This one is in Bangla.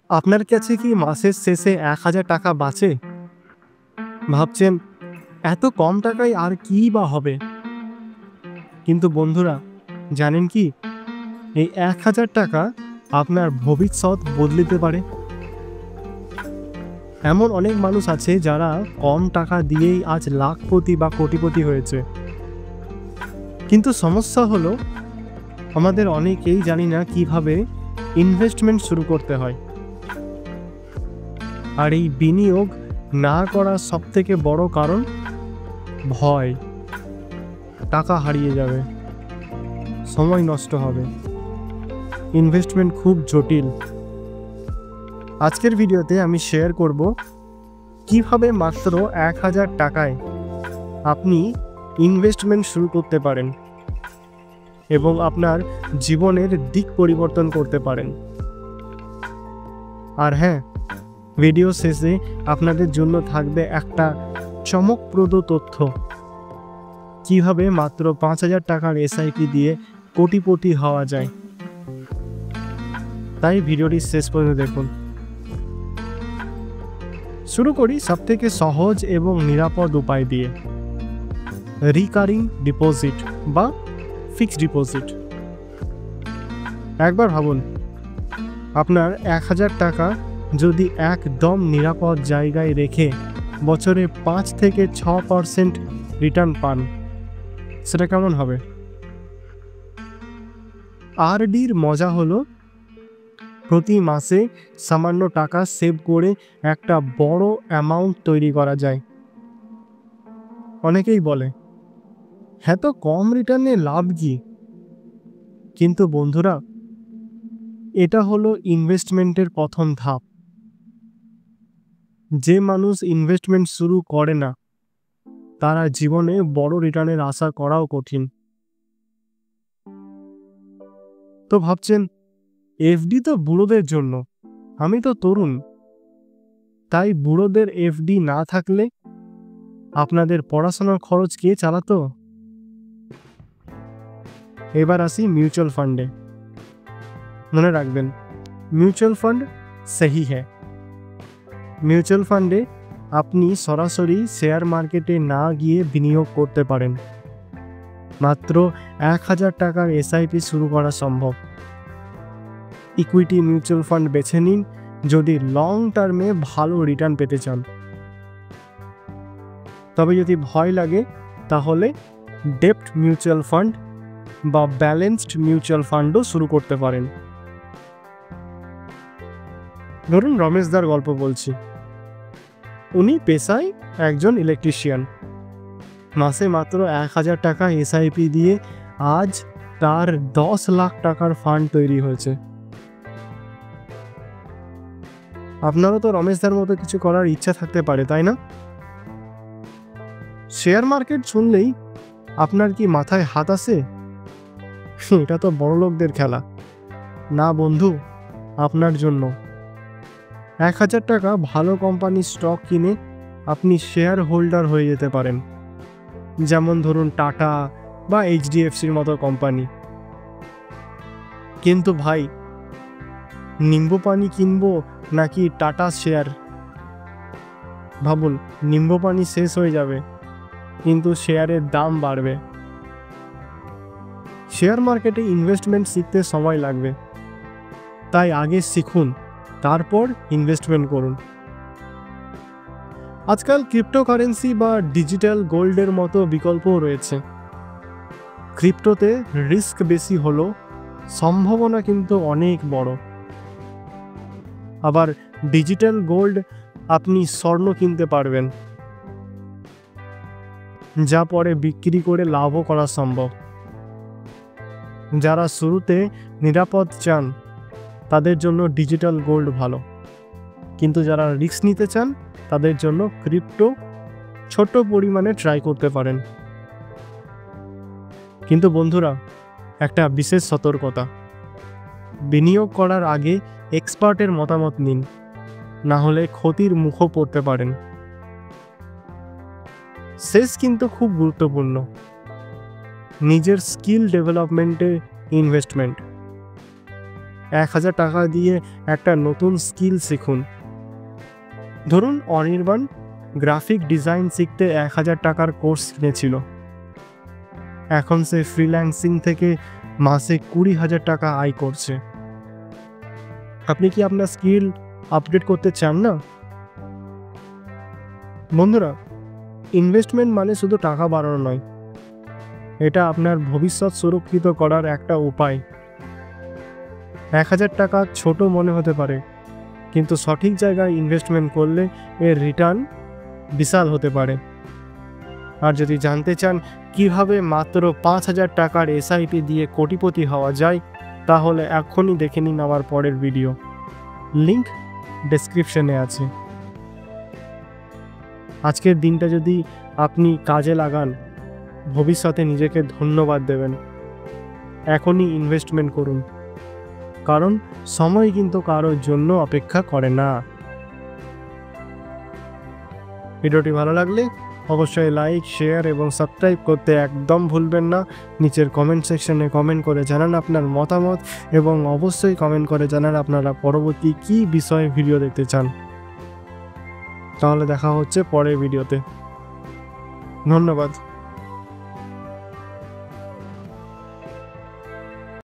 আপনার কাছে কি মাসের শেষে ১,০০০ টাকা বাঁচে? ভাবছেন এত কম টাকায় আর কী বা হবে? কিন্তু বন্ধুরা, জানেন কি, এই ১,০০০ টাকা আপনার ভবিষ্যৎ বদলে দিতে পারে। এমন অনেক মানুষ আছে যারা কম টাকা দিয়েই আজ লাখপতি বা কোটিপতি হয়েছে। কিন্তু সমস্যা হলো, আমাদের অনেকেই জানি না কিভাবে ইনভেস্টমেন্ট শুরু করতে হয়। আর এই বিনিয়োগ না করার সবথেকে বড় কারণ ভয়। টাকা হারিয়ে যাবে, সময় নষ্ট হবে, ইনভেস্টমেন্ট খুব জটিল। আজকের ভিডিওতে আমি শেয়ার করব কিভাবে মাত্র ১,০০০ টাকায় আপনি ইনভেস্টমেন্ট শুরু করতে পারেন এবং আপনার জীবনের দিক পরিবর্তন করতে পারেন। আর হ্যাঁ, ভিডিও শেষে আপনাদের জন্য থাকবে একটা চমকপ্রদ তথ্য, কিভাবে মাত্র ৫,০০০ টাকার এসআইপি দিয়ে কোটিপতি হওয়া যায়। তাই ভিডিওটি শেষ পর্যন্ত দেখুন। শুরু করি সবথেকে সহজ এবং নিরাপদ উপায় দিয়ে, রিকারিং ডিপোজিট বা ফিক্সড ডিপোজিট। একবার ভাবুন, আপনার ১,০০০ টাকা যদি একদম নিরাপদ জায়গায় রেখে বছরে ৫ থেকে ৬% রিটার্ন পান, সেটা কেমন হবে? আরডির মজা হলো প্রতি মাসে সামান্য টাকা সেভ করে একটা বড় অ্যামাউন্ট তৈরি করা যায়। অনেকেই বলে, হ্যাঁ, তো কম রিটার্নে লাভ কি? কিন্তু বন্ধুরা, এটা হলো ইনভেস্টমেন্টের প্রথম ধাপ। যে মানুষ ইনভেস্টমেন্ট শুরু করে না, তারা জীবনে বড় রিটার্নের আশা করাও কঠিন। তো ভাবছেন, এফডি তো বুড়োদের জন্য, আমি তো তরুণ, তাই বুড়োদের এফডি না থাকলে আপনাদের পড়াশোনার খরচ কে চালাতো? এবার আসি মিউচুয়াল ফান্ডে। মনে রাখবেন, মিউচুয়াল ফান্ড সহি হ্যাঁ। মিউচুয়াল ফান্ডে আপনি সরাসরি শেয়ার মার্কেটে না গিয়ে বিনিয়োগ করতে পারেন। মাত্র ১,০০০ টাকার এসআইপি শুরু করা সম্ভব। ইকুইটি মিউচুয়াল ফান্ড বেছে নিন যদি লং টার্মে ভালো রিটার্ন পেতে চান। তবে যদি ভয় লাগে, তাহলে ডেপ্ট মিউচুয়াল ফান্ড বা ব্যালেন্সড মিউচুয়াল ফান্ডও শুরু করতে পারেন। ধরুন রমেশদার গল্প বলছি। উনি পেশায় একজন ইলেকট্রিশিয়ান। মাসে মাত্র ১,০০০ টাকা এসআইপি দিয়ে আজ তার ১০ লাখ টাকার ফান্ড তৈরি হয়েছে। আপনারও তো রমেশদার মতো কিছু করার ইচ্ছা থাকতে পারে, তাই না? শেয়ার মার্কেট শুনলেই আপনার কি মাথায় হাত আসে? এটা তো বড়লোকদের খেলা। না বন্ধু, আপনার জন্য ১,০০০ টাকা ভালো কোম্পানির স্টক কিনে আপনি শেয়ার হোল্ডার হয়ে যেতে পারেন। যেমন ধরুন টাটা বা এইচডিএফসির মতো কোম্পানি। কিন্তু ভাই, নিম্বু পানি কিনবো নাকি টাটা শেয়ার? ভাবুন, নিম্বু পানি শেষ হয়ে যাবে, কিন্তু শেয়ারের দাম বাড়বে। শেয়ার মার্কেটে ইনভেস্টমেন্ট শিখতে সময় লাগবে, তাই আগে শিখুন, তারপর ইনভেস্টমেন্ট করুন। আজকাল ক্রিপ্টোকারেন্সি বা ডিজিটাল গোল্ডের মতো বিকল্পও রয়েছে। ক্রিপ্টোতে রিস্ক বেশি হলো, সম্ভাবনা কিন্তু অনেক বড়। আবার ডিজিটাল গোল্ড আপনি স্বর্ণ কিনতে পারবেন, যা পরে বিক্রি করে লাভও করা সম্ভব। যারা শুরুতে নিরাপদ চান, তাদের জন্য ডিজিটাল গোল্ড ভালো, কিন্তু যারা রিস্ক নিতে চান, তাদের জন্য ক্রিপ্টো ছোট পরিমাণে ট্রাই করতে পারেন। কিন্তু বন্ধুরা, একটা বিশেষ সতর্কতা, বিনিয়োগ করার আগে এক্সপার্টের মতামত নিন, না হলে ক্ষতির মুখও পড়তে পারেন। শেষ কিন্তু খুব গুরুত্বপূর্ণ, নিজের স্কিল ডেভেলপমেন্টে ইনভেস্টমেন্ট। 1000 টাকা দিয়ে একটা নতুন স্কিল শিখুন। ধরুন অনির্বাণ গ্রাফিক ডিজাইন শিখতে 1000 টাকার কোর্স কিনেছিল। এখন সে ফ্রিল্যান্সিং থেকে মাসে 20,000 টাকা আয় করছে। আপনি কি আপনার স্কিল আপডেট করতে চান না? বন্ধুরা, ইনভেস্টমেন্ট মানে শুধু টাকা বাড়ানো নয়, এটা আপনার ভবিষ্যৎ সুরক্ষিত করার একটা উপায়। 1000 টাকা ছোট মনে হতে পারে, কিন্তু সঠিক জায়গায় ইনভেস্টমেন্ট করলে এর রিটার্ন বিশাল হতে পারে। আর যদি জানতে চান কিভাবে মাত্র 5,000 টাকার এসআইপি দিয়ে কোটিপতি হওয়া যায়, তাহলে এখনই দেখে নিন আমার পরের ভিডিও, লিংক ডেসক্রিপশনে আছে। আজকের দিনটা যদি আপনি কাজে লাগান, ভবিষ্যতে নিজেকে ধন্যবাদ দেবেন। এখনই ইনভেস্টমেন্ট করুন, কারণ সময় কিন্তু কারোর জন্য অপেক্ষা করে না। ভিডিওটি ভালো লাগলে অবশ্যই লাইক, শেয়ার এবং সাবস্ক্রাইব করতে একদম ভুলবেন না। নিচের কমেন্ট সেকশনে কমেন্ট করে জানান আপনার মতামত এবং অবশ্যই কমেন্ট করে জানান আপনারা পরবর্তী কী বিষয়ে ভিডিও দেখতে চান। তাহলে দেখা হচ্ছে পরের ভিডিওতে। ধন্যবাদ।